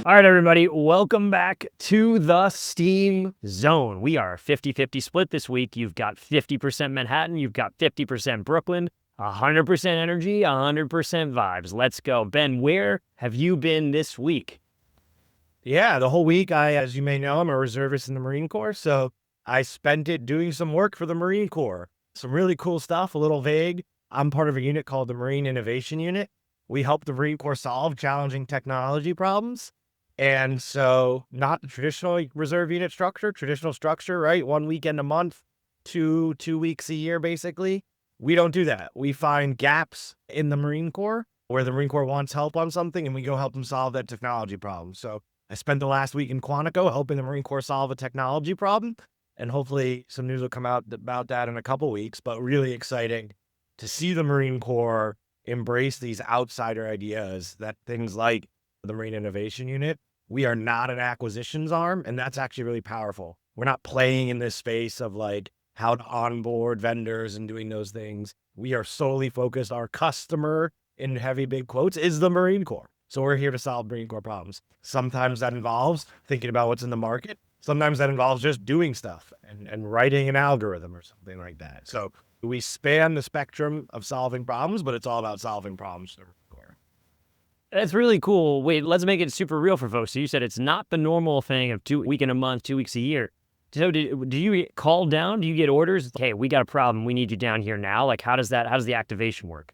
All right, everybody, welcome back to the Steam Zone. We are a 50-50 split this week. You've got 50% Manhattan, you've got 50% Brooklyn, 100% energy, 100% vibes. Let's go. Ben, where have you been this week? Yeah, the whole week, as you may know, I'm a reservist in the Marine Corps, so I spent it doing some work for the Marine Corps. Some really cool stuff, a little vague. I'm part of a unit called the Marine Innovation Unit. We help the Marine Corps solve challenging technology problems. And so not the traditional reserve unit structure, traditional structure, right? 1 weekend a month, two weeks a year, basically. We don't do that. We find gaps in the Marine Corps where the Marine Corps wants help on something, and we go help them solve that technology problem. So I spent the last week in Quantico helping the Marine Corps solve a technology problem, and hopefully some news will come out about that in a couple weeks, but really exciting to see the Marine Corps embrace these outsider ideas, that things like the Marine Innovation Unit. We are not an acquisitions arm, and that's actually really powerful. We're not playing in this space of like how to onboard vendors and doing those things. We are solely focused. Our customer, in heavy big quotes, is the Marine Corps. So we're here to solve Marine Corps problems. Sometimes that involves thinking about what's in the market. Sometimes that involves just doing stuff and writing an algorithm or something like that. So we span the spectrum of solving problems, but it's all about solving problems for the Marine Corps. That's really cool. Wait, let's make it super real for folks. So you said it's not the normal thing of 2 week in a month, 2 weeks a year. So do you get called down? Do you get orders? Hey, we got a problem. We need you down here now. Like, how does the activation work?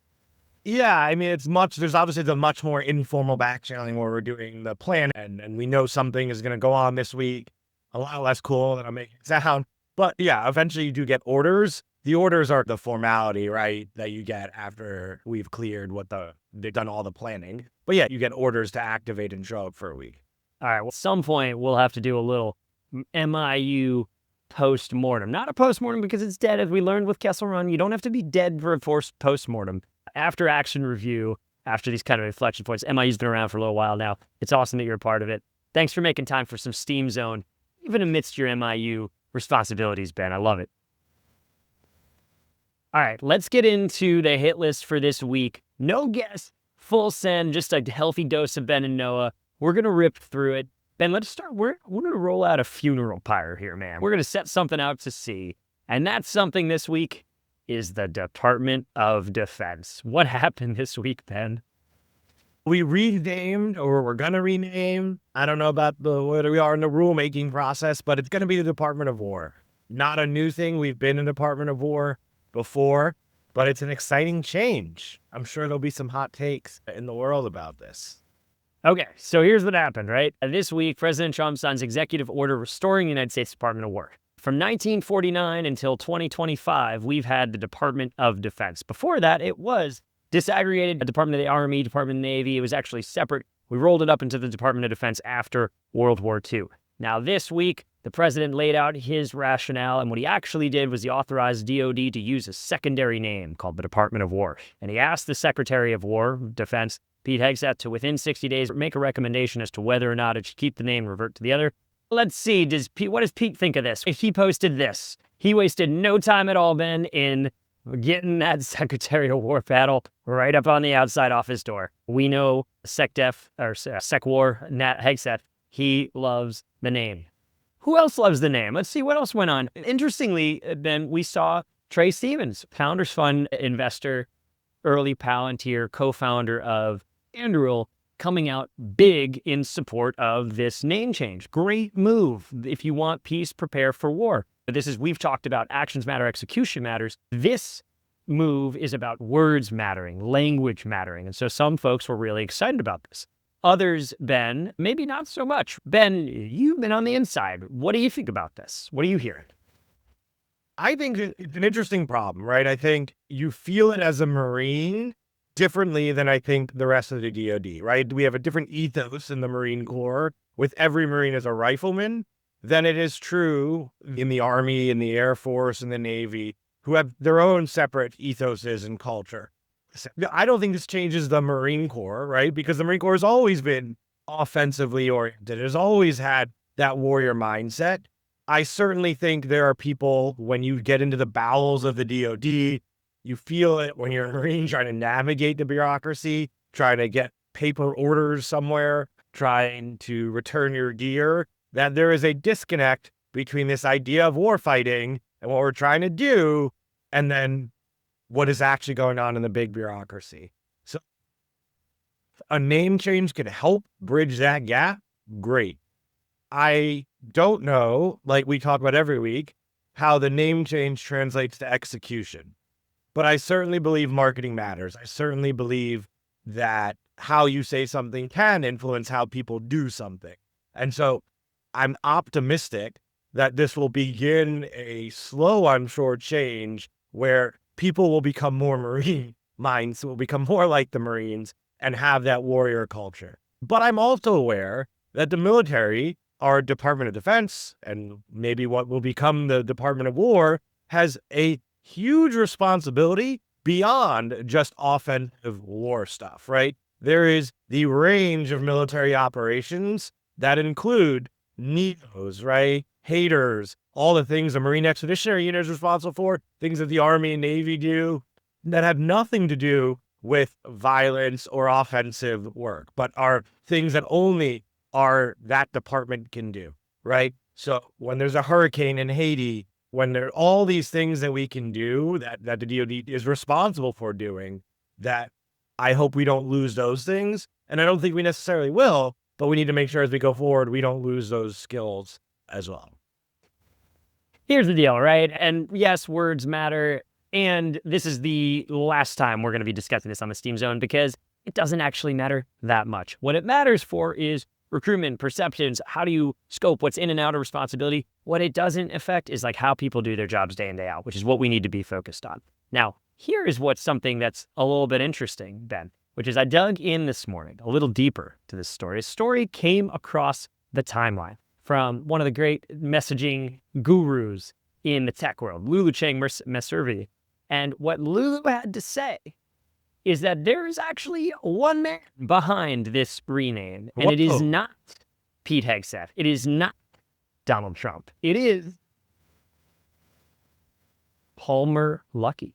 Yeah, I mean, there's obviously the much more informal back channeling where we're doing the plan and we know something is going to go on this week. A lot less cool than I'm making it sound. But yeah, eventually you do get orders. The orders are the formality, right, that you get after we've cleared they've done all the planning. But yeah, you get orders to activate and show up for a week. All right, well, at some point we'll have to do a little MIU post-mortem. Not a post-mortem because it's dead, as we learned with Kessel Run. You don't have to be dead for a forced post-mortem. After action review, after these kind of inflection points, MIU's been around for a little while now. It's awesome that you're a part of it. Thanks for making time for some Steam Zone, even amidst your MIU responsibilities, Ben. I love it. All right, let's get into the hit list for this week. No guess, full send, just a healthy dose of Ben and Noah. We're going to rip through it. Ben, let's start. We're going to roll out a funeral pyre here, man. We're going to set something out to sea. And that something this week is the Department of Defense. What happened this week, Ben? We renamed, or we're going to rename. I don't know about where we are in the rulemaking process, but it's going to be the Department of War. Not a new thing. We've been in the Department of War before, but it's an exciting change. I'm sure there'll be some hot takes in the world about this. Okay, so here's what happened, right? This week, President Trump signs executive order restoring the United States Department of War. From 1949 until 2025, we've had the Department of Defense. Before that, it was disaggregated, the Department of the Army, Department of the Navy. It was actually separate. We rolled it up into the Department of Defense after World War II. Now, this week, the president laid out his rationale, and what he actually did was he authorized DOD to use a secondary name called the Department of War. And he asked the Secretary of War, Defense, Pete Hegseth, to within 60 days make a recommendation as to whether or not it should keep the name, revert to the other. Let's see, what does Pete think of this? If he posted this, he wasted no time at all, Ben, in getting that Secretary of War paddle right up on the outside office door. We know Sec War, Nat Hegseth, he loves the name. Who else loves the name? Let's see what else went on. Interestingly, Ben, we saw Trey Stevens, Founders Fund investor, early Palantir, co-founder of Anduril, coming out big in support of this name change. Great move. If you want peace, prepare for war. We've talked about actions matter, execution matters. This move is about words mattering, language mattering. And so some folks were really excited about this. Others, Ben, maybe not so much. Ben, you've been on the inside. What do you think about this? What are you hearing? I think it's an interesting problem, right? I think you feel it as a Marine differently than I think the rest of the DOD, right? We have a different ethos in the Marine Corps with every Marine as a rifleman than it is true in the Army, in the Air Force, and the Navy, who have their own separate ethoses and culture. I don't think this changes the Marine Corps, right? Because the Marine Corps has always been offensively oriented. It has always had that warrior mindset. I certainly think there are people, when you get into the bowels of the DOD, you feel it when you're a Marine trying to navigate the bureaucracy, trying to get paper orders somewhere. trying to return your gear, that there is a disconnect between this idea of war fighting and what we're trying to do, and then what is actually going on in the big bureaucracy. So a name change can help bridge that gap. Great. I don't know, like we talk about every week, how the name change translates to execution. But I certainly believe marketing matters. I certainly believe that how you say something can influence how people do something. And so I'm optimistic that this will begin a slow, I'm sure, change where people will become more Marine minds, will become more like the Marines and have that warrior culture. But I'm also aware that the military, our Department of Defense, and maybe what will become the Department of War, has a huge responsibility beyond just offensive war stuff, right? There is the range of military operations that include NEOs, right? Haters, all the things the Marine Expeditionary Unit is responsible for, things that the Army and Navy do that have nothing to do with violence or offensive work, but are things that only that department can do, right? So when there's a hurricane in Haiti, when there are all these things that we can do that the DoD is responsible for doing, that I hope we don't lose those things. And I don't think we necessarily will, but we need to make sure as we go forward, we don't lose those skills as well. Here's the deal, right? And yes, words matter. And this is the last time we're going to be discussing this on the Steam Zone because it doesn't actually matter that much. What it matters for is recruitment, perceptions, how do you scope what's in and out of responsibility? What it doesn't affect is like how people do their jobs day in, day out, which is what we need to be focused on. Now, here is what's something that's a little bit interesting, Ben, which is I dug in this morning a little deeper to this story. A story came across the timeline from one of the great messaging gurus in the tech world, Lulu Chang Meservey. And what Lulu had to say is that there is actually one man behind this rename, and it is not Pete Hegseth. It is not Donald Trump. It is Palmer Luckey.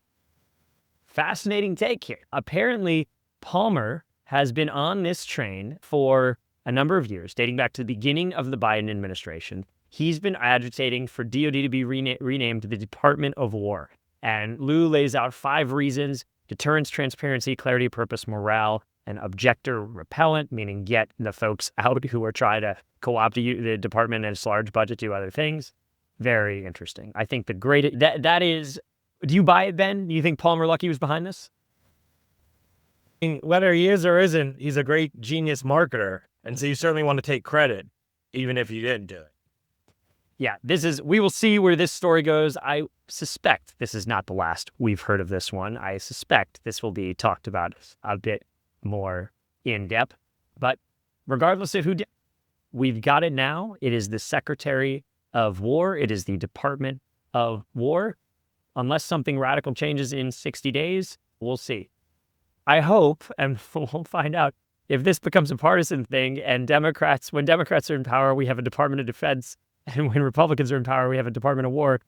Fascinating take here. Apparently, Palmer has been on this train for a number of years, dating back to the beginning of the Biden administration. He's been agitating for DoD to be renamed to the Department of War. And Lou lays out 5 reasons: deterrence, transparency, clarity, purpose, morale, and objector repellent, meaning get the folks out who are trying to co-opt the department and its large budget to do other things. Very interesting. I think that is, do you buy it, Ben? Do you think Palmer Luckey was behind this? Whether he is or isn't, he's a great genius marketer. And so you certainly want to take credit, even if you didn't do it. Yeah, we will see where this story goes. I suspect this is not the last we've heard of this one. I suspect this will be talked about a bit more in depth. But regardless of who did, we've got it now. It is the Secretary of War. It is the Department of War. Unless something radical changes in 60 days, we'll see. I hope, and we'll find out, if this becomes a partisan thing and when Democrats are in power, we have a Department of Defense, and when Republicans are in power, we have a Department of War.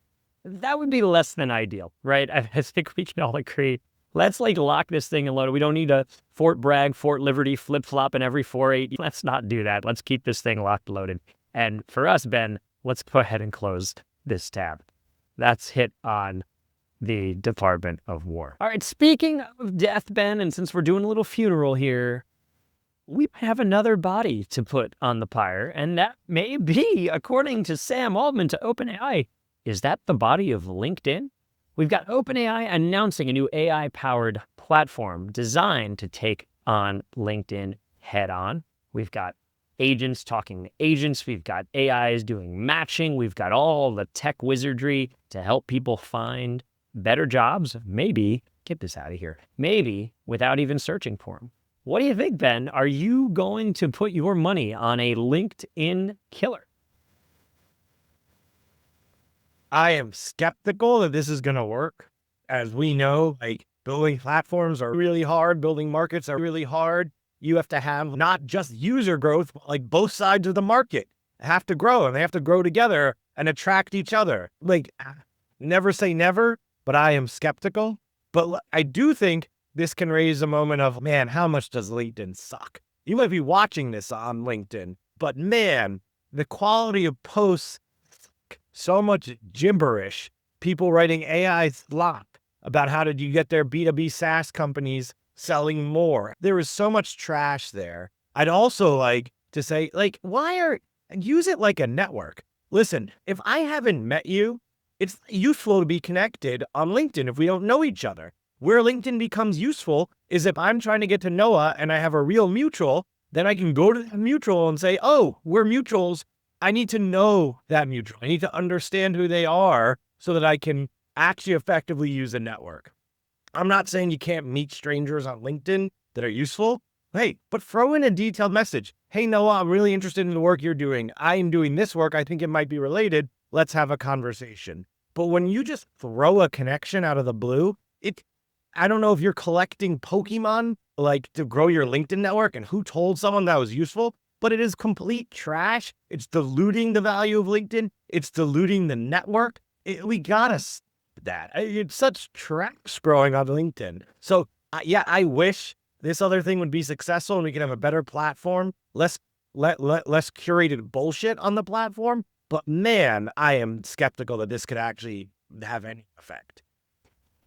That would be less than ideal, right? I think we can all agree. Let's lock this thing and load it. We don't need a Fort Bragg, Fort Liberty flip-flop in every 4-8. Let's not do that. Let's keep this thing locked and loaded. And for us, Ben, let's go ahead and close this tab. That's hit on the Department of War. All right, speaking of death, Ben, and since we're doing a little funeral here, we might have another body to put on the pyre, and that may be, according to Sam Altman to OpenAI, is that the body of LinkedIn? We've got OpenAI announcing a new AI-powered platform designed to take on LinkedIn head-on. We've got agents talking to agents. We've got AIs doing matching. We've got all the tech wizardry to help people find better jobs, maybe, get this out of here, maybe without even searching for them. What do you think, Ben? Are you going to put your money on a LinkedIn killer? I am skeptical that this is going to work. As we know, building platforms are really hard. Building markets are really hard. You have to have not just user growth, but both sides of the market have to grow, and they have to grow together and attract each other. Never say never, but I am skeptical. But I do think this can raise a moment of, man, how much does LinkedIn suck? You might be watching this on LinkedIn, but man, the quality of posts, so much gibberish. People writing AI slop about how did you get their B2B SaaS companies selling more. There is so much trash there. I'd also like to say, like, use it like a network. Listen, if I haven't met you, it's useful to be connected on LinkedIn if we don't know each other. Where LinkedIn becomes useful is if I'm trying to get to Noah and I have a real mutual, then I can go to the mutual and say, oh, we're mutuals. I need to know that mutual. I need to understand who they are so that I can actually effectively use a network. I'm not saying you can't meet strangers on LinkedIn that are useful. Hey, but throw in a detailed message. Hey, Noah, I'm really interested in the work you're doing. I am doing this work. I think it might be related. Let's have a conversation. But when you just throw a connection out of the blue, I don't know if you're collecting Pokemon like to grow your LinkedIn network and who told someone that was useful, but it is complete trash. It's diluting the value of LinkedIn. It's diluting the network. We gotta stop that. It's such trash growing on LinkedIn. So yeah, I wish this other thing would be successful and we could have a better platform, less curated bullshit on the platform. But man, I am skeptical that this could actually have any effect.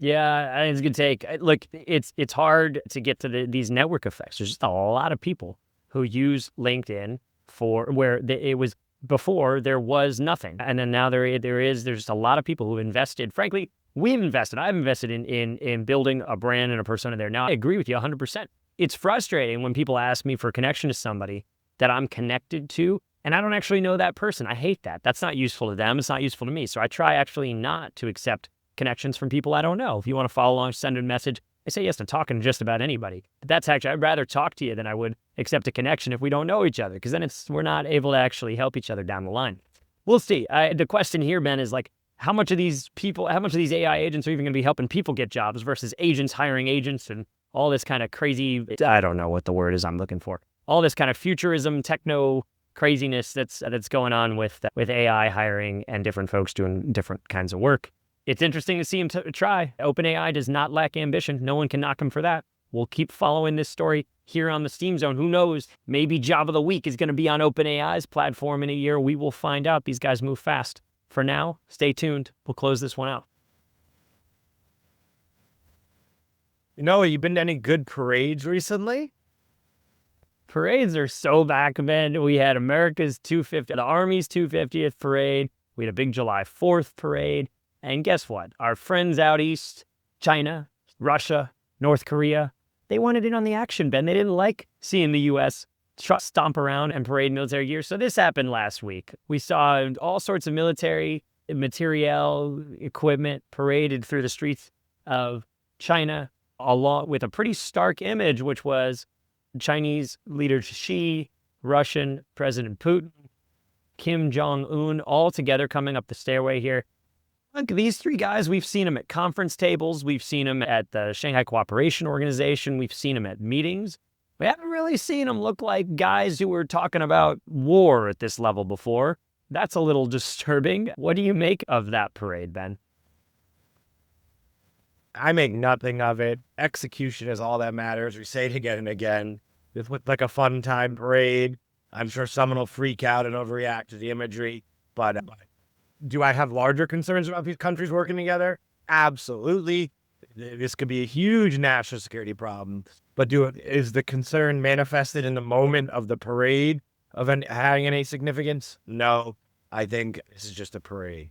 Yeah, I think it's a good take. Look, it's hard to get to these network effects. There's just a lot of people who use LinkedIn for where it was before there was nothing, and then now there's just a lot of people who invested. Frankly, we've invested. I've invested in building a brand and a persona there. Now, I agree with you 100%. It's frustrating when people ask me for a connection to somebody that I'm connected to, and I don't actually know that person. I hate that. That's not useful to them. It's not useful to me. So I try actually not to accept connections from people I don't know. If you want to follow along, send a message. I say yes to talking to just about anybody. But that's actually, I'd rather talk to you than I would accept a connection if we don't know each other, because then we're not able to actually help each other down the line. We'll see. The question here, Ben, is like, how much of these AI agents are even going to be helping people get jobs versus agents hiring agents and all this kind of crazy, I don't know what the word is I'm looking for. All this kind of futurism, techno craziness that's going on with AI hiring and different folks doing different kinds of work. It's interesting to see him try. OpenAI does not lack ambition. No one can knock him for that. We'll keep following this story here on the Steam Zone. Who knows? Maybe Job of the Week is going to be on OpenAI's platform in a year. We will find out. These guys move fast. For now, stay tuned. We'll close this one out. You know, you been to any good parades recently? Parades are so back, man. We had America's 250th, the Army's 250th parade. We had a big July 4th parade. And guess what? Our friends out east, China, Russia, North Korea, they wanted in on the action, Ben. They didn't like seeing the U.S. stomp around and parade military gear. So this happened last week. We saw all sorts of military materiel, equipment paraded through the streets of China, along with a pretty stark image, which was Chinese leader Xi, Russian President Putin, Kim Jong-un, all together coming up the stairway here. Look, these three guys, we've seen them at conference tables. We've seen them at the Shanghai Cooperation Organization. We've seen them at meetings. We haven't really seen them look like guys who were talking about war at this level before. That's a little disturbing. What do you make of that parade, Ben? I make nothing of it. Execution is all that matters. We say it again and again. It's like a fun time parade. I'm sure someone will freak out and overreact to the imagery, but do I have larger concerns about these countries working together? Absolutely. This could be a huge national security problem. But is the concern manifested in the moment of the parade of having any significance? No, I think this is just a parade.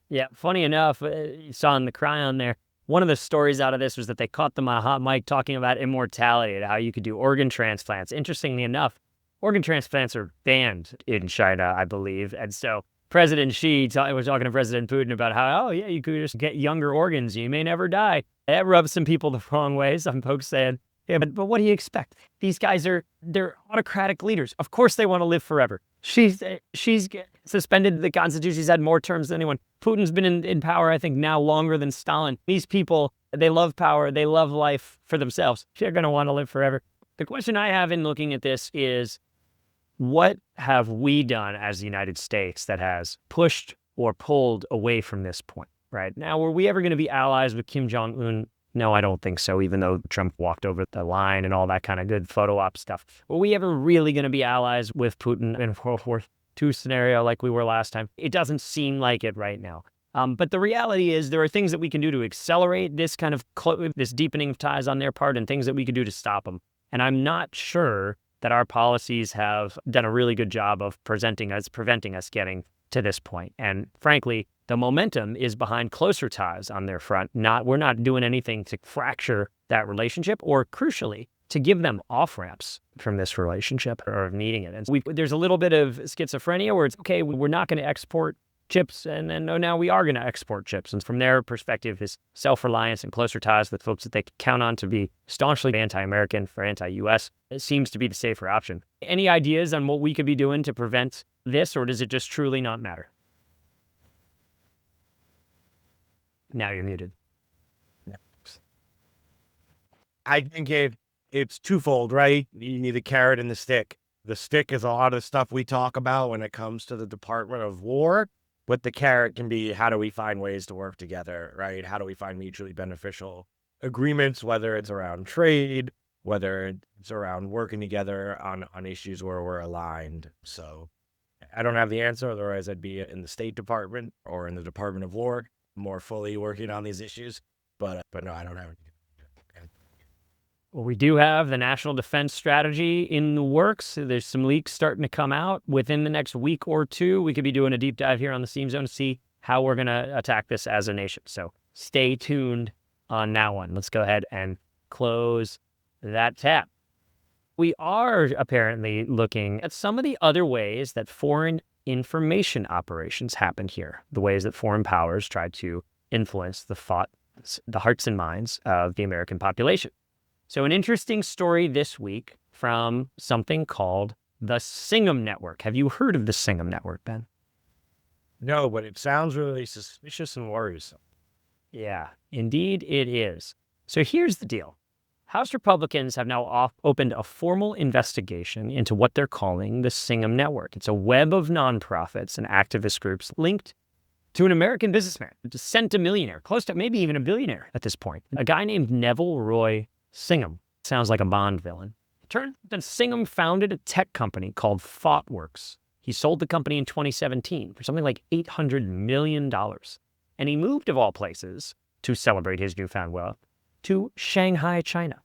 Yeah, funny enough, you saw in the cryon there, one of the stories out of this was that they caught them on a hot mic talking about immortality and how you could do organ transplants. Interestingly enough, organ transplants are banned in China, I believe. And so President Xi was talking to President Putin about how, oh, yeah, you could just get younger organs. You may never die. That rubs some people the wrong way. Some folks said, yeah, but what do you expect? These guys they're autocratic leaders. Of course they want to live forever. She's suspended the Constitution. She's had more terms than anyone. Putin's been in power, I think, now longer than Stalin. These people, they love power. They love life for themselves. They're going to want to live forever. The question I have in looking at this is, what have we done as the United States that has pushed or pulled away from this point, right? Now, were we ever going to be allies with Kim Jong-un? No, I don't think so, even though Trump walked over the line and all that kind of good photo op stuff. Are we ever really going to be allies with Putin in a World War II scenario like we were last time? It doesn't seem like it right now. But the reality is there are things that we can do to accelerate this kind of this deepening of ties on their part, and things that we could do to stop them. And I'm not sure that our policies have done a really good job of preventing us getting to this point. And frankly, the momentum is behind closer ties on their front. We're not doing anything to fracture that relationship, or crucially, to give them off-ramps from this relationship or of needing it. And there's a little bit of schizophrenia where it's, okay, we're not going to export chips, and then now we are going to export chips. And from their perspective, is self-reliance and closer ties with folks that they can count on to be staunchly anti-American or anti-U.S. It seems to be the safer option. Any ideas on what we could be doing to prevent this, or does it just truly not matter? Now you're muted. I think it's twofold, right? You need the carrot and the stick. The stick is a lot of the stuff we talk about when it comes to the Department of War, but the carrot can be, how do we find ways to work together, right? How do we find mutually beneficial agreements, whether it's around trade, whether it's around working together on issues where we're aligned. So I don't have the answer, otherwise I'd be in the State Department or in the Department of War more fully working on these issues. But no, I don't have any. Well, we do have the National Defense Strategy in the works. There's some leaks starting to come out within the next week or two. We could be doing a deep dive here on the Seam Zone to see how we're going to attack this as a nation. So stay tuned on that one. Let's go ahead and close that tab. We are apparently looking at some of the other ways that foreign information operations happen here, the ways that foreign powers try to influence the hearts and minds of the American population. So an interesting story this week from something called the Singham Network. Have you heard of the Singham Network, Ben? No, but it sounds really suspicious and worrisome. Yeah, indeed it is. So here's the deal. House Republicans have now opened a formal investigation into what they're calling the Singham Network. It's a web of nonprofits and activist groups linked to an American businessman, a centimillionaire, close to maybe even a billionaire at this point, a guy named Neville Roy Singham. Sounds like a Bond villain. It turned out that Singham founded a tech company called ThoughtWorks. He sold the company in 2017 for something like $800 million. And he moved, of all places, to celebrate his newfound wealth, to Shanghai, China.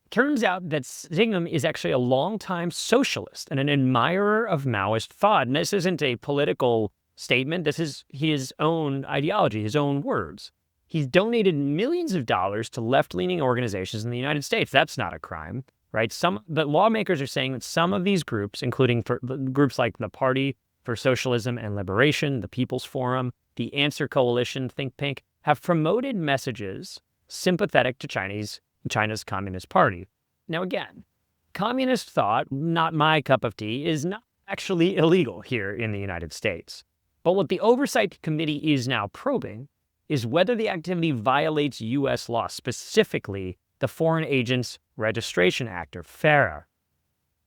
Turns out that Singham is actually a longtime socialist and an admirer of Maoist thought. And this isn't a political statement. This is his own ideology, his own words. He's donated millions of dollars to left-leaning organizations in the United States. That's not a crime, right? The lawmakers are saying that some of these groups, including groups like the Party for Socialism and Liberation, the People's Forum, the Answer Coalition think tank, have promoted messages sympathetic to China's Communist Party. Now, again, communist thought, not my cup of tea, is not actually illegal here in the United States. But what the Oversight Committee is now probing is whether the activity violates U.S. law, specifically the Foreign Agents Registration Act, or FARA,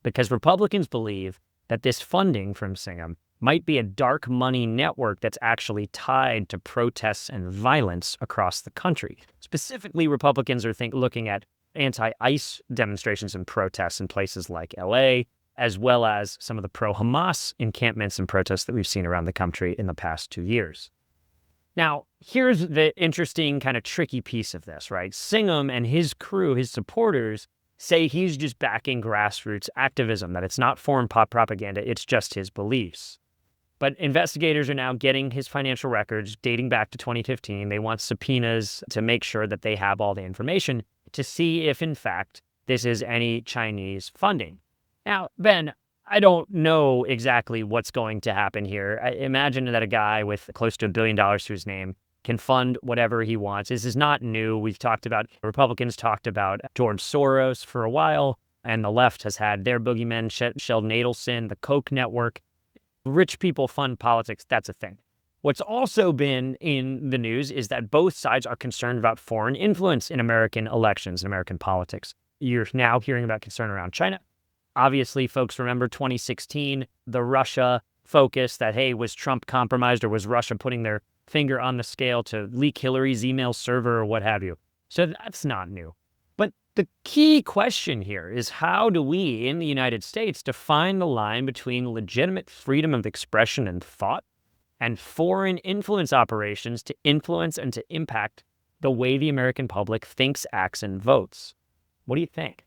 because Republicans believe that this funding from Singham might be a dark money network that's actually tied to protests and violence across the country. Specifically, Republicans are looking at anti-ICE demonstrations and protests in places like L.A., as well as some of the pro-Hamas encampments and protests that we've seen around the country in the past 2 years. Now, here's the interesting kind of tricky piece of this, right? Singham and his crew, his supporters, say he's just backing grassroots activism, that it's not foreign propaganda, it's just his beliefs. But investigators are now getting his financial records dating back to 2015. They want subpoenas to make sure that they have all the information to see if, in fact, this is any Chinese funding. Now, Ben, I don't know exactly what's going to happen here. I imagine that a guy with close to $1 billion to his name can fund whatever he wants. This is not new. Republicans talked about George Soros for a while, and the left has had their boogeymen, Sheldon Adelson, the Koch network. Rich people fund politics. That's a thing. What's also been in the news is that both sides are concerned about foreign influence in American elections and American politics. You're now hearing about concern around China. Obviously, folks remember 2016, the Russia focus that, hey, was Trump compromised or was Russia putting their finger on the scale to leak Hillary's email server or what have you? So that's not new. But the key question here is, how do we in the United States define the line between legitimate freedom of expression and thought and foreign influence operations to influence and to impact the way the American public thinks, acts, and votes? What do you think?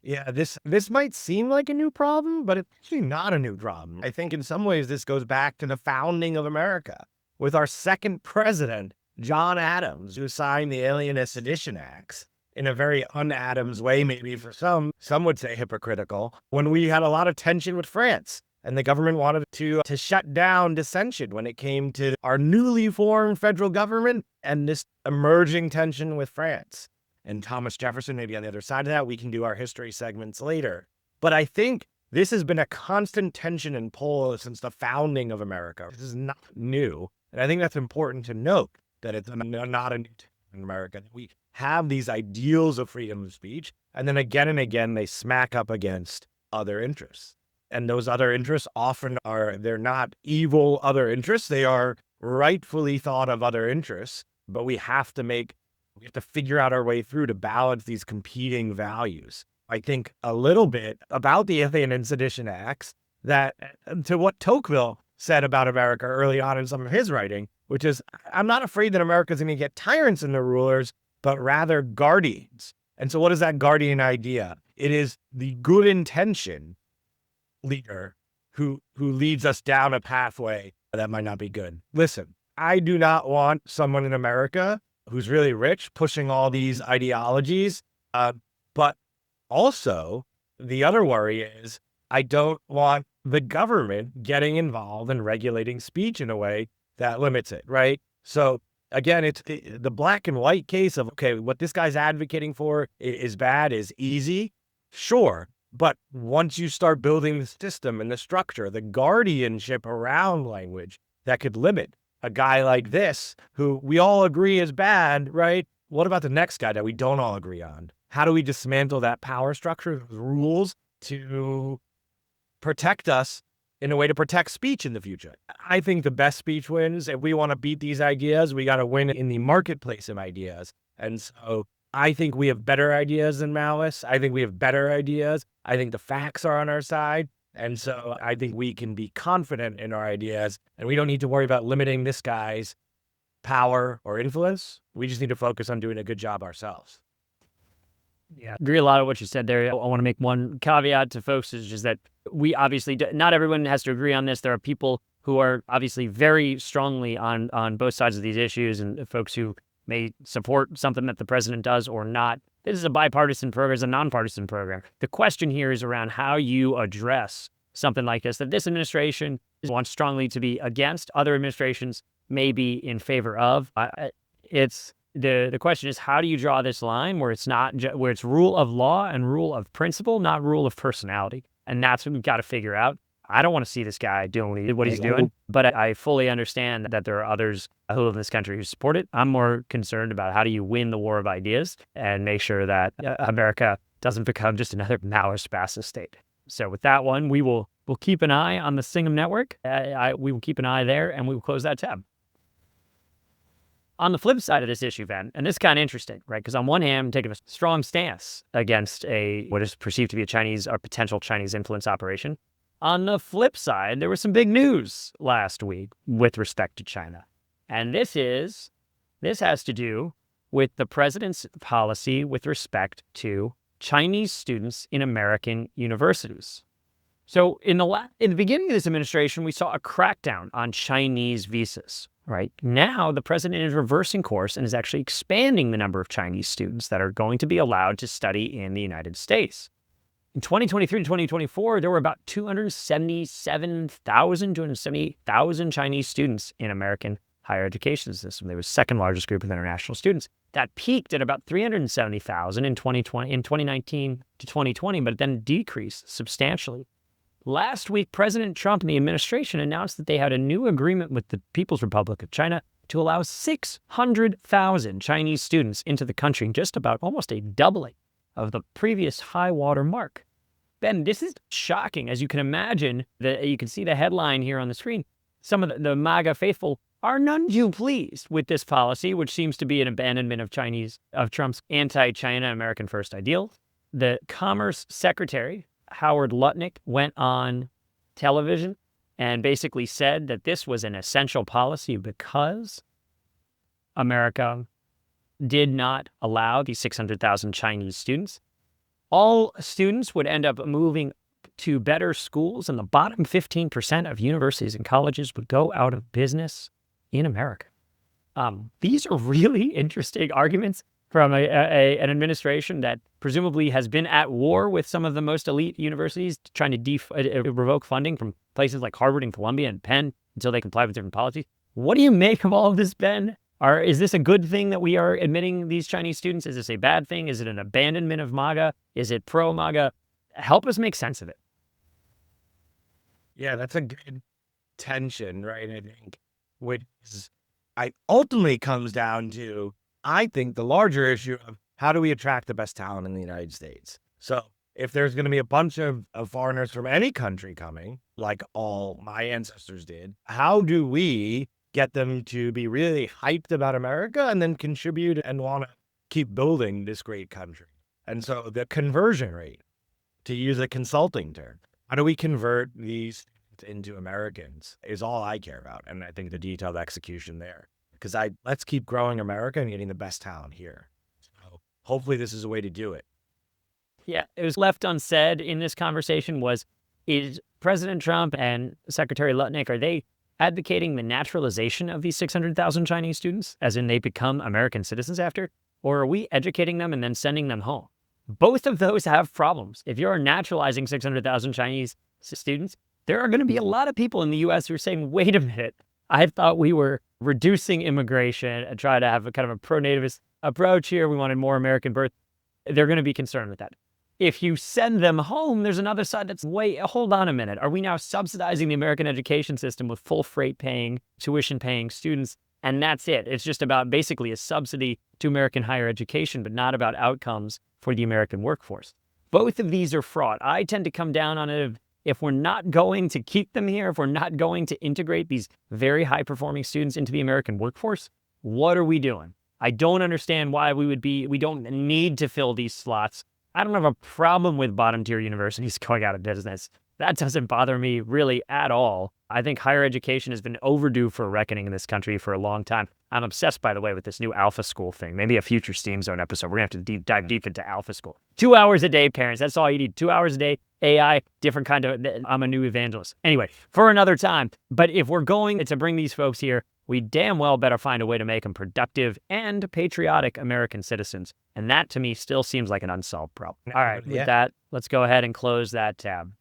Yeah, this might seem like a new problem, but it's actually not a new problem. I think in some ways this goes back to the founding of America with our second president, John Adams, who signed the Alien and Sedition Acts in a very un-Adams way, maybe for some would say hypocritical, when we had a lot of tension with France. And the government wanted to shut down dissension when it came to our newly formed federal government and this emerging tension with France. And Thomas Jefferson, maybe on the other side of that, we can do our history segments later. But I think this has been a constant tension and pull since the founding of America. This is not new. And I think that's important to note, that it's not a new thing in America. We have these ideals of freedom of speech, and then again and again, they smack up against other interests. And those other interests often they're not evil other interests. They are rightfully thought of other interests, but we have to figure out our way through to balance these competing values. I think a little bit about the Alien and Sedition Acts, that to what Tocqueville said about America early on in some of his writing, which is, I'm not afraid that America's going to get tyrants in the rulers, but rather guardians. And so what is that guardian idea? It is the good intention leader who leads us down a pathway that might not be good. Listen, I do not want someone in America who's really rich pushing all these ideologies. But also, the other worry is, I don't want the government getting involved in regulating speech in a way that limits it, right? So again, it's the black and white case of, okay, what this guy's advocating for is bad, is easy. Sure. But once you start building the system and the structure, the guardianship around language that could limit a guy like this, who we all agree is bad, right? What about the next guy that we don't all agree on? How do we dismantle that power structure, those rules, to protect us in a way to protect speech in the future? I think the best speech wins. If we want to beat these ideas, we got to win in the marketplace of ideas. And so I think we have better ideas than malice. I think we have better ideas. I think the facts are on our side. And so I think we can be confident in our ideas, and we don't need to worry about limiting this guy's power or influence. We just need to focus on doing a good job ourselves. Yeah, I agree a lot of what you said there. I want to make one caveat to folks, is just that we obviously, not everyone has to agree on this. There are people who are obviously very strongly on both sides of these issues, and folks who may support something that the president does or not. This is a bipartisan program, it's a nonpartisan program. The question here is around how you address something like this, that this administration wants strongly to be against, other administrations may be in favor of. The question is, how do you draw this line where it's not where it's rule of law and rule of principle, not rule of personality? And that's what we've got to figure out. I don't want to see this guy doing what he's doing, but I fully understand that there are others who live in this country who support it. I'm more concerned about how do you win the war of ideas and make sure that America doesn't become just another Maoist fascist state. So with that one, we'll keep an eye on the Singham network. We will keep an eye there, and we will close that tab. On the flip side of this issue, Ben, and this is kind of interesting, right? Because on one hand, I'm taking a strong stance against what is perceived to be a Chinese or potential Chinese influence operation. On the flip side, there was some big news last week with respect to China. And this has to do with the president's policy with respect to Chinese students in American universities. So in the beginning of this administration, we saw a crackdown on Chinese visas, right? Now the president is reversing course and is actually expanding the number of Chinese students that are going to be allowed to study in the United States. In 2023 and 2024, there were about 278,000 Chinese students in American higher education system. They were the second largest group of international students. That peaked at about 370,000 in 2019 to 2020, but it then decreased substantially. Last week, President Trump and the administration announced that they had a new agreement with the People's Republic of China to allow 600,000 Chinese students into the country, just about almost a doubling of the previous high water mark. Ben, this is shocking. As you can imagine, you can see the headline here on the screen. Some of the MAGA faithful are none too pleased with this policy, which seems to be an abandonment of Trump's anti-China American first ideal. The Commerce Secretary, Howard Lutnick, went on television and basically said that this was an essential policy because America did not allow these 600,000 Chinese students. All students would end up moving to better schools, and the bottom 15% of universities and colleges would go out of business in America. These are really interesting arguments from an administration that presumably has been at war with some of the most elite universities, trying to revoke funding from places like Harvard and Columbia and Penn until they comply with different policies. What do you make of all of this, Ben? Is this a good thing that we are admitting these Chinese students? Is this a bad thing? Is it an abandonment of MAGA? Is it pro-MAGA? Help us make sense of it. Yeah, that's a good tension, right? I think, which ultimately comes down to, I think, the larger issue of how do we attract the best talent in the United States? So if there's going to be a bunch of foreigners from any country coming, like all my ancestors did, how do we get them to be really hyped about America and then contribute and want to keep building this great country? And so the conversion rate, to use a consulting term, how do we convert these into Americans is all I care about. And I think the detailed execution there, because let's keep growing America and getting the best talent here. So hopefully this is a way to do it. Yeah, it was left unsaid in this conversation is President Trump and Secretary Lutnick, are they advocating the naturalization of these 600,000 Chinese students, as in they become American citizens after? Or are we educating them and then sending them home? Both of those have problems. If you're naturalizing 600,000 Chinese students, there are going to be a lot of people in the U.S. who are saying, wait a minute, I thought we were reducing immigration and try to have a kind of a pro-nativist approach here. We wanted more American birth. They're going to be concerned with that. If you send them home, there's another side that's, wait, hold on a minute. Are we now subsidizing the American education system with full freight paying, tuition paying students? And that's it. It's just about basically a subsidy to American higher education, but not about outcomes for the American workforce. Both of these are fraught. I tend to come down on it. If we're not going to keep them here, if we're not going to integrate these very high performing students into the American workforce, what are we doing? I don't understand why we don't need to fill these slots. I don't have a problem with bottom tier universities going out of business. That doesn't bother me really at all. I think higher education has been overdue for a reckoning in this country for a long time. I'm obsessed, by the way, with this new Alpha School thing. Maybe a future Steam Zone episode. We're going to have to dive deep into Alpha School. 2 hours a day, parents. That's all you need. 2 hours a day. AI, different kind of, I'm a new evangelist. Anyway, for another time. But if we're going to bring these folks here, we damn well better find a way to make them productive and patriotic American citizens. And that, to me, still seems like an unsolved problem. All right, with that, let's go ahead and close that tab.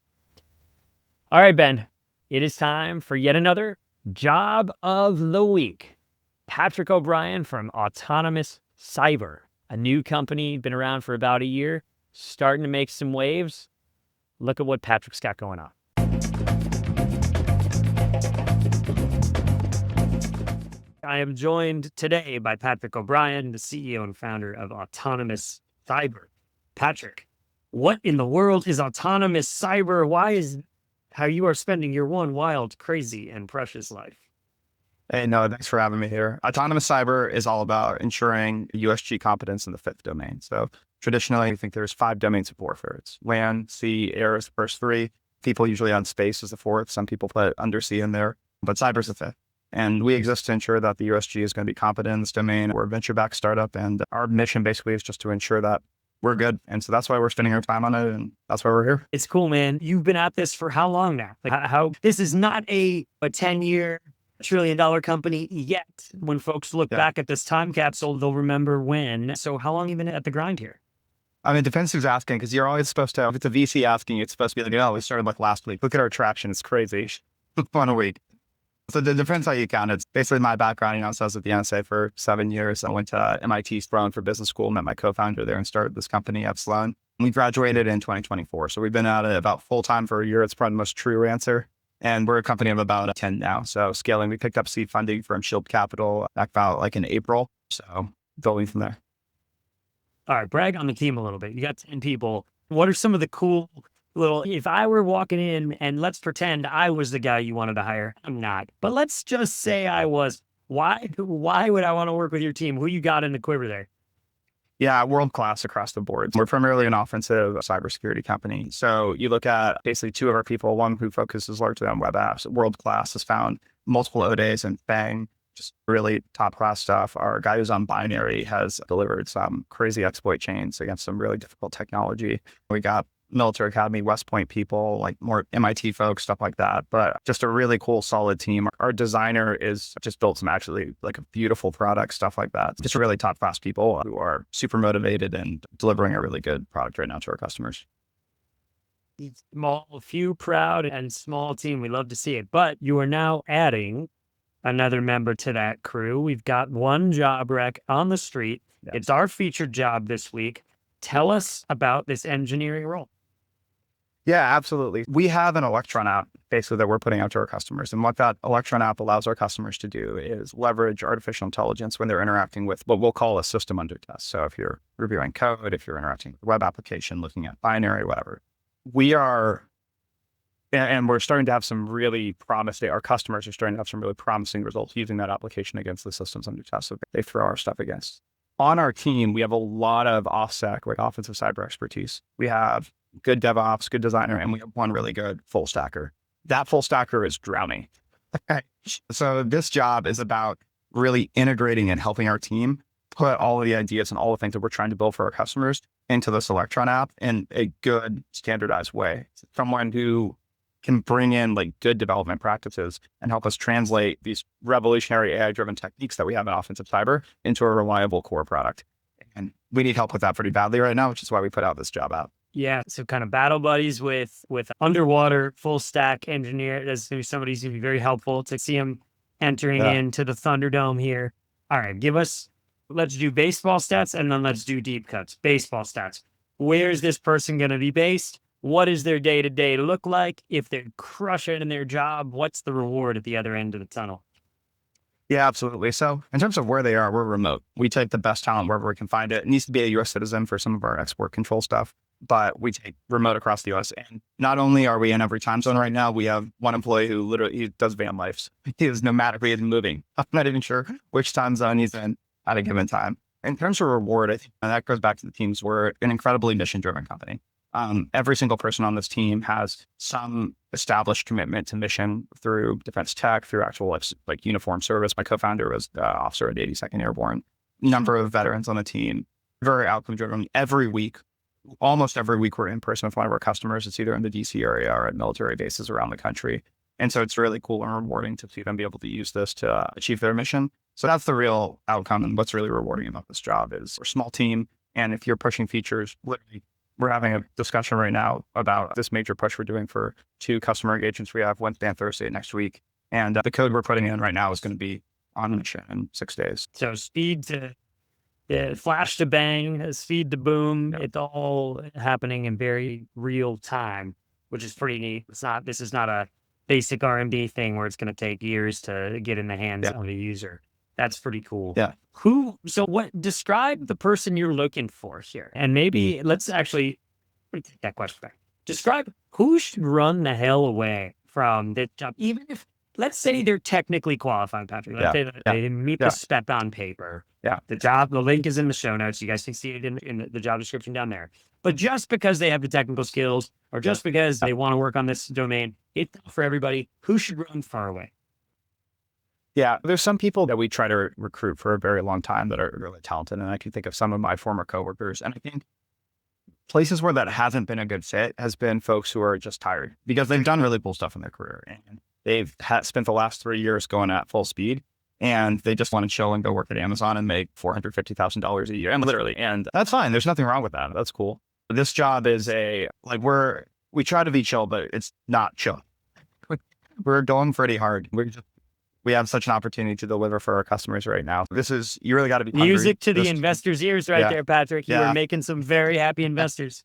All right, Ben, it is time for yet another Job of the Week. Patrick O'Brien from Autonomous Cyber, a new company, been around for about a year, starting to make some waves. Look at what Patrick's got going on. I am joined today by Patrick O'Brien, the CEO and founder of Autonomous Cyber. Patrick, what in the world is Autonomous Cyber? Why is how you are spending your one wild, crazy, and precious life? Hey, no, thanks for having me here. Autonomous Cyber is all about ensuring USG competence in the fifth domain. So traditionally, we think there's 5 domains of warfare. It's land, sea, air is the first 3. People usually on space is the 4th. Some people put undersea in there, but cyber is the 5th. And we exist to ensure that the USG is going to be competent in this domain. We're a venture-backed startup, and our mission basically is just to ensure that we're good. And so that's why we're spending our time on it, and that's why we're here. It's cool, man. You've been at this for how long now? Like how this is not a 10-year, $1 trillion company yet. When folks look back at this time capsule, they'll remember when. So how long have you been at the grind here? I mean, defense who's asking, because you're always supposed to, if it's a VC asking, it's supposed to be like, oh, we started like last week. Look at our traction. It's crazy. On a week. So it depends how you count. It's basically my background. So I was at the NSA for 7 years. I went to MIT Sloan for business school, met my co-founder there and started this company at Sloan. We graduated in 2024. So we've been at it about full time for a year. It's probably the most true answer. And we're a company of about 10 now. So scaling, we picked up seed funding from Shield Capital back about like in April. So going from there. All right, brag on the team a little bit. You got 10 people. What are some of the cool if I were walking in and let's pretend I was the guy you wanted to hire. I'm not. But let's just say I was. Why would I want to work with your team? Who you got in the quiver there? Yeah, world-class across the board. We're primarily an offensive cybersecurity company. So you look at basically two of our people, one who focuses largely on web apps, world-class, has found multiple ODAs and bang, just really top-class stuff. Our guy who's on binary has delivered some crazy exploit chains against some really difficult technology. We got military academy, West Point people, like more MIT folks, stuff like that. But just a really cool, solid team. Our designer is just built some actually like a beautiful product, stuff like that. Just really top class people who are super motivated and delivering a really good product right now to our customers. Small, few proud and small team. We love to see it. But you are now adding another member to that crew. We've got one job rec on the street. Yeah. It's our featured job this week. Tell us about this engineering role. Yeah, absolutely. We have an Electron app basically that we're putting out to our customers. And what that Electron app allows our customers to do is leverage artificial intelligence when they're interacting with what we'll call a system under test. So if you're reviewing code, if you're interacting with a web application, looking at binary, whatever, and we're starting to have some really promising, our customers are starting to have some really promising results using that application against the systems under test that they throw our stuff against. On our team, we have a lot of OffSec, like offensive cyber expertise. We have good DevOps, good designer, and we have one really good full stacker. That full stacker is drowning. So this job is about really integrating and helping our team put all of the ideas and all the things that we're trying to build for our customers into this Electron app in a good standardized way. Someone who can bring in like good development practices and help us translate these revolutionary AI-driven techniques that we have in offensive cyber into a reliable core product. And we need help with that pretty badly right now, which is why we put out this job out. Yeah, so kind of battle buddies with underwater full stack engineer. That's going to be somebody who's going to be very helpful to see him entering into the Thunderdome here. All right, let's do baseball stats and then let's do deep cuts. Baseball stats. Where's this person going to be based? What is their day-to-day look like? If they're crushing in their job, what's the reward at the other end of the tunnel? Yeah, absolutely. So in terms of where they are, we're remote. We take the best talent wherever we can find it. It needs to be a U.S. citizen for some of our export control stuff, but we take remote across the U.S. And not only are we in every time zone right now, we have one employee who literally does van lives. He is nomadic. He is moving. I'm not even sure which time zone he's in at a given time. In terms of reward, I think that goes back to the teams. We're an incredibly mission-driven company. Every single person on this team has some established commitment to mission through defense tech, through actual like uniform service. My co-founder was the officer at 82nd Airborne. Number of veterans on the team, very outcome driven. Almost every week, we're in person with one of our customers. It's either in the DC area or at military bases around the country. And so it's really cool and rewarding to see them be able to use this to achieve their mission. So that's the real outcome. And what's really rewarding about this job is we're a small team. And if you're pushing features, literally, we're having a discussion right now about this major push we're doing for 2 customer engagements we have Wednesday and Thursday next week. And the code we're putting in right now is going to be on mission in 6 days. So speed to flash to bang, speed to boom. Yep. It's all happening in very real time, which is pretty neat. This is not a basic R&D thing where it's going to take years to get in the hands of a user. That's pretty cool. Yeah. Describe the person you're looking for here. And maybe let's actually take that question back. Describe who should run the hell away from this job, even if, let's say they're technically qualified, Patrick. Let's say that they meet the spec on paper. Yeah. The link is in the show notes. You guys can see it in the job description down there. But just because they have the technical skills or just because they want to work on this domain, it's not for everybody. Who should run far away? Yeah, there's some people that we try to recruit for a very long time that are really talented. And I can think of some of my former coworkers. And I think places where that hasn't been a good fit has been folks who are just tired because they've done really cool stuff in their career. And they've spent the last 3 years going at full speed. And they just want to chill and go work at Amazon and make $450,000 a year. And literally, and that's fine. There's nothing wrong with that. That's cool. This job is we try to be chill, but it's not chill. We're going pretty hard. We have such an opportunity to deliver for our customers right now. You really got to be hungry. Music to the investors' ears there, Patrick. You are making some very happy investors.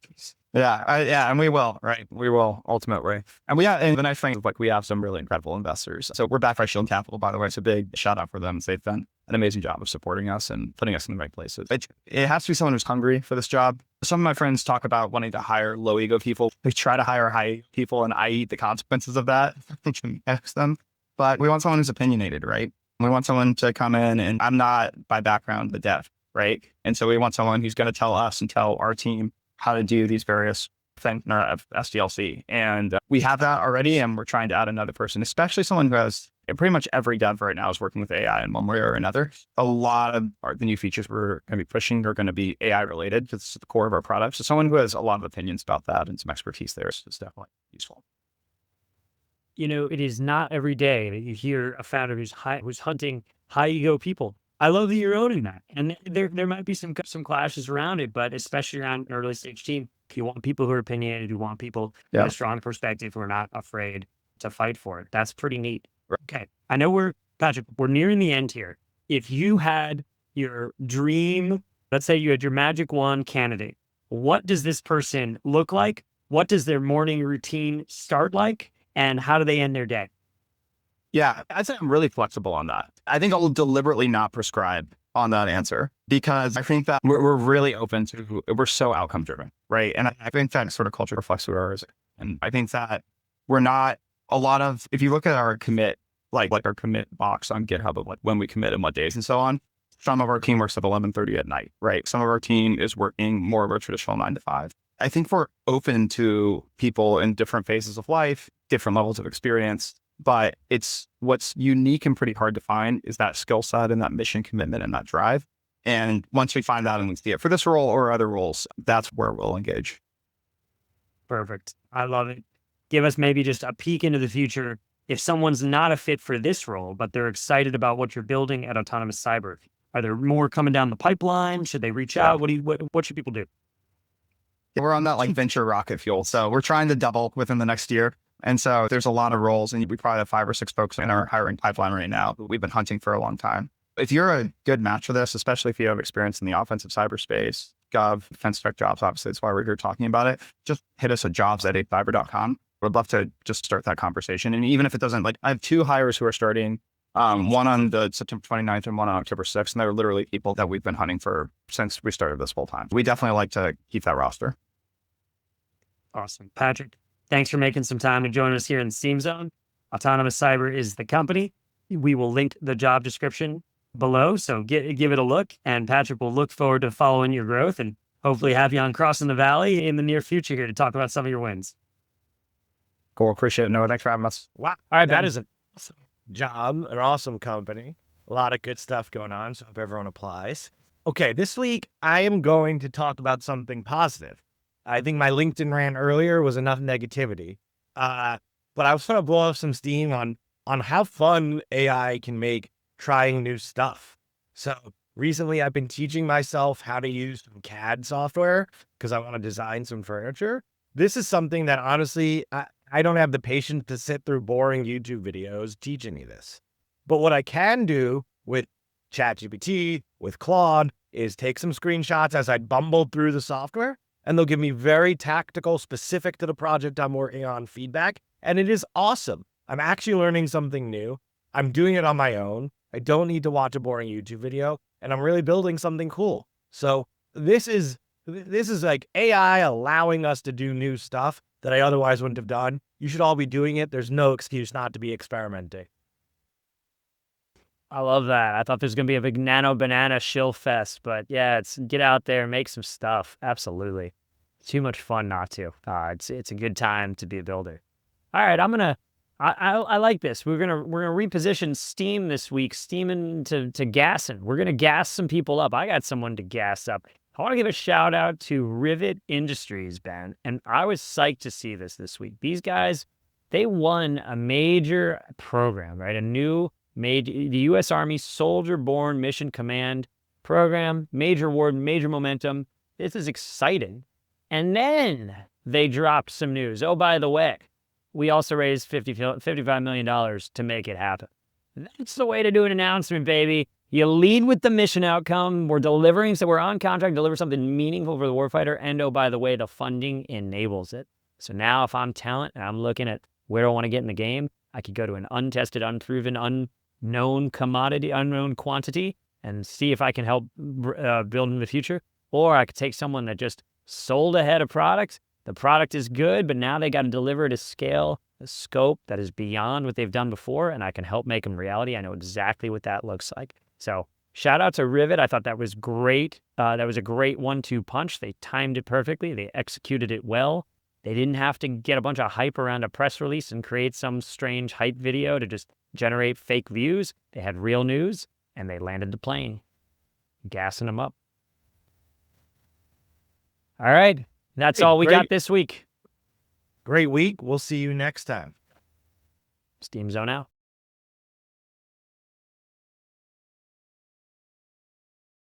And we will, right? We will ultimately. And the nice thing is we have some really incredible investors. So we're backed by Shield Capital, by the way. It's a big shout out for them. They've done an amazing job of supporting us and putting us in the right places. It has to be someone who's hungry for this job. Some of my friends talk about wanting to hire low ego people. They try to hire high people and I eat the consequences of that. Them. But we want someone who's opinionated, right? We want someone to come in, and I'm not by background the dev, right? And so we want someone who's going to tell us and tell our team how to do these various things in our SDLC. And we have that already, and we're trying to add another person, especially someone who has pretty much every dev right now is working with AI in one way or another. A lot of the new features we're going to be pushing are going to be AI related because it's the core of our product. So someone who has a lot of opinions about that and some expertise there is definitely useful. It is not every day that you hear a founder who's hunting high ego people. I love that you're owning that. And there might be some clashes around it, but especially around an early stage team, you want people who are opinionated, you want people with a strong perspective who are not afraid to fight for it. That's pretty neat. Right. Okay. I know Patrick, we're nearing the end here. If you had your dream, let's say you had your magic wand candidate, what does this person look like? What does their morning routine start like? And how do they end their day? Yeah, I'd say I'm really flexible on that. I think I'll deliberately not prescribe on that answer because I think that we're really open to, we're so outcome driven, right? And I think that sort of culture reflects who we are. And I think that we're not if you look at our commit, like our commit box on GitHub of like when we commit and what days and so on, some of our team works at 11:30 at night, right? Some of our team is working more of a traditional 9 to 5. I think we're open to people in different phases of life, different levels of experience, but what's unique and pretty hard to find is that skill set and that mission commitment and that drive. And once we find that and we see it for this role or other roles, that's where we'll engage. Perfect. I love it. Give us maybe just a peek into the future. If someone's not a fit for this role, but they're excited about what you're building at Autonomous Cyber, are there more coming down the pipeline? Should they reach out? What should people do? We're on that like venture rocket fuel. So we're trying to double within the next year. And so there's a lot of roles, and we probably have 5 or 6 folks in our hiring pipeline right now that we've been hunting for a long time. If you're a good match for this, especially if you have experience in the offensive cyberspace, gov, defense tech jobs, obviously that's why we're here talking about it, just hit us at jobs@8cyber.com. We'd love to just start that conversation. And even if it doesn't, I have 2 hires who are starting, one on the September 29th and one on October 6th. And they're literally people that we've been hunting for since we started this full time. We definitely like to keep that roster. Awesome. Patrick, thanks for making some time to join us here in the Steam Zone. Autonomous Cyber is the company. We will link the job description below, so give it a look. And Patrick will look forward to following your growth and hopefully have you on Crossing the Valley in the near future here to talk about some of your wins. Cool. Appreciate it. No, thanks for having us. Wow. All right, that is an awesome job, an awesome company. A lot of good stuff going on, so hope everyone applies. Okay, this week I am going to talk about something positive. I think my LinkedIn rant earlier was enough negativity, but I was trying to blow off some steam on how fun AI can make trying new stuff. So recently I've been teaching myself how to use some CAD software because I want to design some furniture. This is something that honestly, I don't have the patience to sit through boring YouTube videos teach any of this. But what I can do with ChatGPT, with Claude, is take some screenshots as I bumble through the software, and they'll give me very tactical, specific to the project I'm working on feedback. And it is awesome. I'm actually learning something new. I'm doing it on my own. I don't need to watch a boring YouTube video, and I'm really building something cool. So this is like AI allowing us to do new stuff that I otherwise wouldn't have done. You should all be doing it. There's no excuse not to be experimenting. I love that. I thought there's going to be a big nano banana shill fest, but yeah, it's get out there, make some stuff. Absolutely. Too much fun not to. It's a good time to be a builder. All right, I like this. We're gonna reposition Steam this week, steaming to gassing. We're gonna gas some people up. I got someone to gas up. I want to give a shout out to Rivet Industries, Ben, and I was psyched to see this week. These guys, they won a major program, right? The U.S. Army Soldier-Borne Mission Command program, major award, major momentum. This is exciting. And then they dropped some news. Oh, by the way, we also raised $55 million to make it happen. That's the way to do an announcement, baby. You lead with the mission outcome. We're delivering, so we're on contract to deliver something meaningful for the warfighter. And oh, by the way, the funding enables it. So now if I'm talent and I'm looking at where do I want to get in the game, I could go to an untested, unproven, unknown commodity, unknown quantity, and see if I can help build in the future. Or I could take someone that just sold ahead of products The product is good, but now they got to deliver it at scale, a scope that is beyond what they've done before, and I can help make them reality. I know exactly what that looks like. So shout out to Rivet. I thought that was great. That was a great 1-2 punch. They timed it perfectly. They executed it well. They didn't have to get a bunch of hype around a press release and create some strange hype video to just generate fake views. They had real news, and they landed the plane, gassing them up. All right. That's all we got this week. Great week. We'll see you next time. Steam Zone out.